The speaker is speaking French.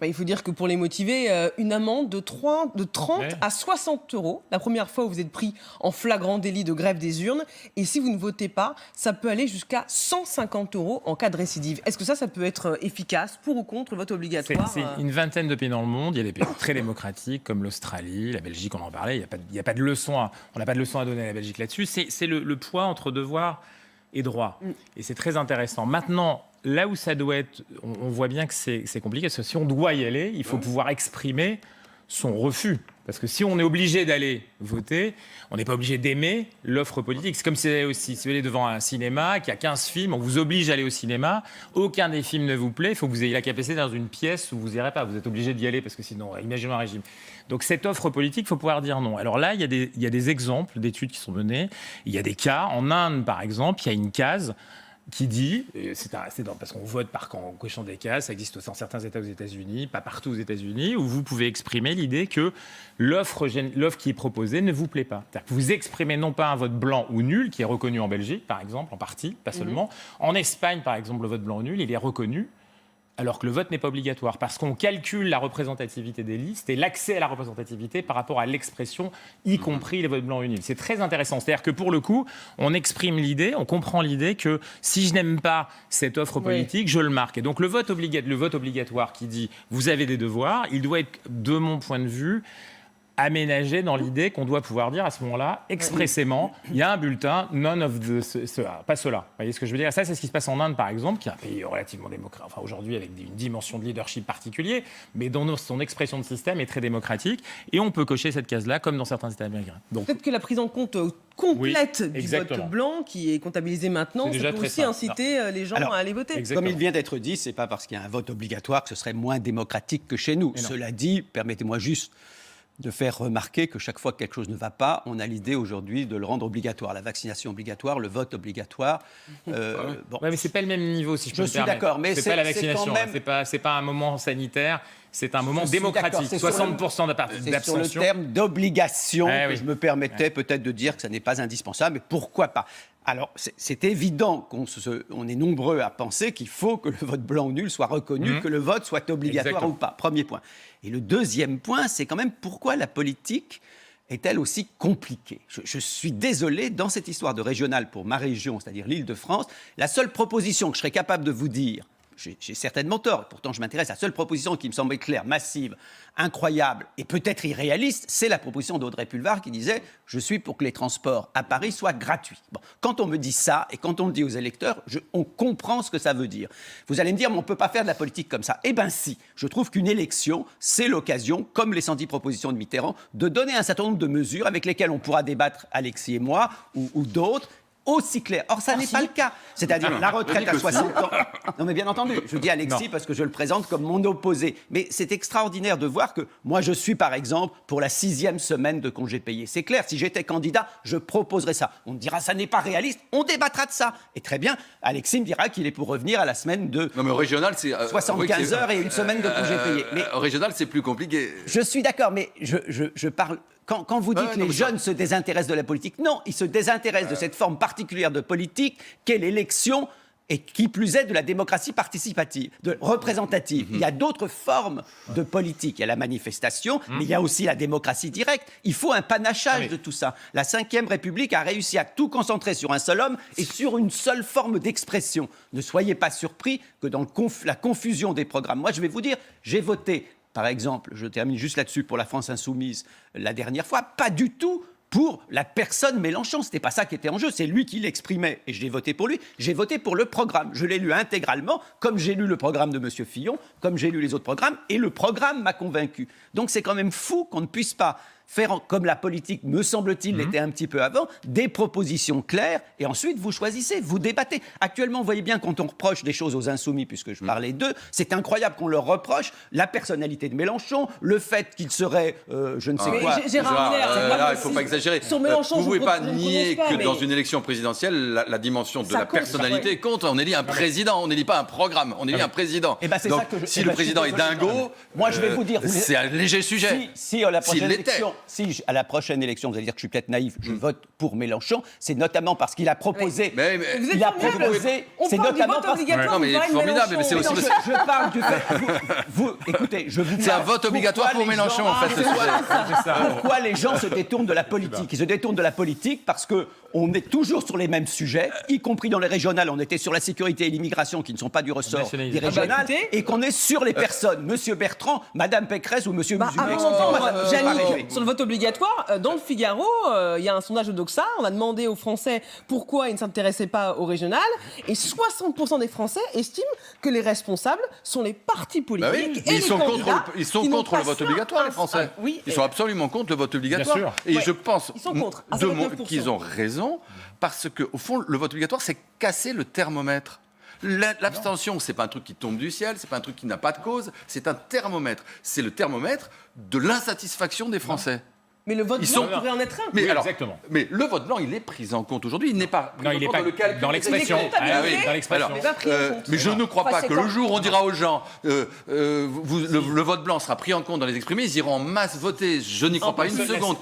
Il faut dire que pour les motiver, une amende de 30 à 60 euros la première fois où vous êtes pris en flagrant délit de grève des urnes. Et si vous ne votez pas, ça peut aller jusqu'à 150 euros en cas de récidive. Est-ce que ça peut être efficace pour ou contre le vote obligatoire? C'est une vingtaine de pays dans le monde. Il y a des pays très démocratiques comme l'Australie, la Belgique, on en parlait. Il n'y a pas de leçon on n'a pas de leçon à donner à la Belgique là-dessus. C'est le poids entre devoir et droit. Et c'est très intéressant. Maintenant, là où ça doit être, on voit bien que c'est compliqué, parce que si on doit y aller, il faut pouvoir exprimer son refus. Parce que si on est obligé d'aller voter, on n'est pas obligé d'aimer l'offre politique. C'est comme si vous allez devant un cinéma, qu'il y a 15 films, on vous oblige à aller au cinéma, aucun des films ne vous plaît, il faut que vous ayez la capacité dans une pièce où vous n'irez pas. Vous êtes obligé d'y aller parce que sinon, imaginons un régime. Donc cette offre politique, il faut pouvoir dire non. Alors là, il y a des exemples d'études qui sont menées. Il y a des cas. En Inde, par exemple, il y a une case qui dit, parce qu'on vote par cochant des cases, ça existe dans certains États aux États-Unis, pas partout aux États-Unis, où vous pouvez exprimer l'idée que l'offre qui est proposée ne vous plaît pas. C'est-à-dire que vous exprimez non pas un vote blanc ou nul, qui est reconnu en Belgique, par exemple, en partie, pas seulement. En Espagne, par exemple, le vote blanc ou nul, il est reconnu, alors que le vote n'est pas obligatoire, parce qu'on calcule la représentativité des listes et l'accès à la représentativité par rapport à l'expression, y compris les votes blancs ou nuls. C'est très intéressant. C'est-à-dire que pour le coup, on exprime l'idée, on comprend l'idée que si je n'aime pas cette offre politique, je le marque. Et donc le vote obligatoire qui dit vous avez des devoirs, il doit être, de mon point de vue, aménagé dans l'idée qu'on doit pouvoir dire à ce moment-là, expressément, il y a un bulletin, none of cela, pas cela. Vous voyez ce que je veux dire? Ça, c'est ce qui se passe en Inde, par exemple, qui est un pays relativement démocratique, enfin aujourd'hui avec une dimension de leadership particulier, mais dont son expression de système est très démocratique, et on peut cocher cette case-là, comme dans certains États américains. Donc, peut-être que la prise en compte complète du vote blanc, qui est comptabilisé maintenant, ça peut aussi inciter les gens à aller voter. Comme il vient d'être dit, c'est pas parce qu'il y a un vote obligatoire que ce serait moins démocratique que chez nous. Cela dit, permettez-moi juste de faire remarquer que chaque fois que quelque chose ne va pas, on a l'idée aujourd'hui de le rendre obligatoire. La vaccination obligatoire, le vote obligatoire. Mais c'est pas le même niveau, si je peux me permettre. Je suis d'accord, mais c'est pas la vaccination. C'est pas un moment sanitaire. C'est un moment démocratique. 60% d'abstention. C'est sur le terme d'obligation que je me permettais peut-être de dire que ça n'est pas indispensable, mais pourquoi pas? Alors, c'est évident qu'on est nombreux à penser qu'il faut que le vote blanc ou nul soit reconnu, que le vote soit obligatoire ou pas. Premier point. Et le deuxième point, c'est quand même pourquoi la politique est-elle aussi compliquée. Je suis désolé, dans cette histoire de régional pour ma région, c'est-à-dire l'Île-de-France, la seule proposition que je serais capable de vous dire, j'ai certainement tort, pourtant je m'intéresse à la seule proposition qui me semblait claire, massive, incroyable et peut-être irréaliste, c'est la proposition d'Audrey Pulvar qui disait « Je suis pour que les transports à Paris soient gratuits ». Bon, quand on me dit ça et quand on le dit aux électeurs, on comprend ce que ça veut dire. Vous allez me dire « Mais on ne peut pas faire de la politique comme ça ». Eh bien si, je trouve qu'une élection, c'est l'occasion, comme les 110 propositions de Mitterrand, de donner un certain nombre de mesures avec lesquelles on pourra débattre, Alexis et moi, ou d'autres, aussi clair. Or, ça n'est pas le cas. C'est-à-dire la retraite à 60 ans. Non, mais bien entendu, je dis Alexis parce que je le présente comme mon opposé. Mais c'est extraordinaire de voir que moi, je suis, par exemple, pour la 6e semaine de congé payé. C'est clair, si j'étais candidat, je proposerais ça. On me dira, ça n'est pas réaliste, on débattra de ça. Et très bien, Alexis me dira qu'il est pour revenir à la semaine de non, mais au régional, c'est 75 heures et une semaine de congé payé. Mais au régional, c'est plus compliqué. Je suis d'accord, mais je parle... Quand vous dites que les jeunes se désintéressent de la politique, non, ils se désintéressent de cette forme particulière de politique qu'est l'élection et qui plus est de la démocratie participative, représentative. Il y a d'autres formes de politique. Il y a la manifestation, mais il y a aussi la démocratie directe. Il faut un panachage de tout ça. La Ve République a réussi à tout concentrer sur un seul homme et sur une seule forme d'expression. Ne soyez pas surpris que dans la confusion des programmes. Moi, je vais vous dire, j'ai voté... Par exemple, je termine juste là-dessus pour la France Insoumise la dernière fois, pas du tout pour la personne Mélenchon. C'était pas ça qui était en jeu, c'est lui qui l'exprimait et je l'ai voté pour lui. J'ai voté pour le programme, je l'ai lu intégralement, comme j'ai lu le programme de M. Fillon, comme j'ai lu les autres programmes, et le programme m'a convaincu. Donc c'est quand même fou qu'on ne puisse pas faire, comme la politique, me semble-t-il, l'était un petit peu avant, des propositions claires, et ensuite vous choisissez, vous débattez. Actuellement, vous voyez bien, quand on reproche des choses aux Insoumis, puisque je parlais d'eux, c'est incroyable qu'on leur reproche la personnalité de Mélenchon, le fait qu'il serait, je ne sais quoi... Gérard Miller, il ne faut pas exagérer. Vous ne pouvez pas nier que dans une élection présidentielle, la dimension de la personnalité compte. On élit un président, on n'élit pas un programme, on élit un président. Donc, si le président est dingo, moi je vais vous dire, c'est un léger sujet. Si la prochaine élection... si à la prochaine élection, vous allez dire que je suis peut-être naïf, je vote pour Mélenchon, c'est notamment parce qu'il a proposé... Il a proposé... C'est notamment parce... Non, mais formidable, mais c'est aussi... Je parle du fait... Écoutez, je vous... C'est un vote obligatoire pour Mélenchon, en fait, ce sujet. Pourquoi les gens se détournent de la politique? Ils se détournent de la politique parce qu'on est toujours sur les mêmes sujets, y compris dans les régionales. On était sur la sécurité et l'immigration qui ne sont pas du ressort des régionales, et qu'on est sur les personnes. Monsieur Bertrand, Madame Pécresse ou Monsieur Musulet. Sur le vote obligatoire, dans le Figaro, il y a un sondage de Doxa. On a demandé aux Français pourquoi ils ne s'intéressaient pas aux régionales. Et 60% des Français estiment que les responsables sont les partis politiques. Et ils sont contre le vote obligatoire, les Français. Ils sont absolument contre le vote obligatoire. Et je pense qu'ils ont raison, parce qu'au fond, le vote obligatoire, c'est casser le thermomètre. L'abstention, c'est pas un truc qui tombe du ciel, c'est pas un truc qui n'a pas de cause, c'est un thermomètre. C'est le thermomètre de l'insatisfaction des Français. Mais le vote blanc pourrait en être un. Mais, exactement. Mais le vote blanc, il est pris en compte aujourd'hui. Il n'est pas pris en compte dans l'expression. Mais je ne crois pas que le jour où on dira aux gens le vote blanc sera pris en compte dans les exprimés, ils iront en masse voter. Je n'y crois pas une seconde.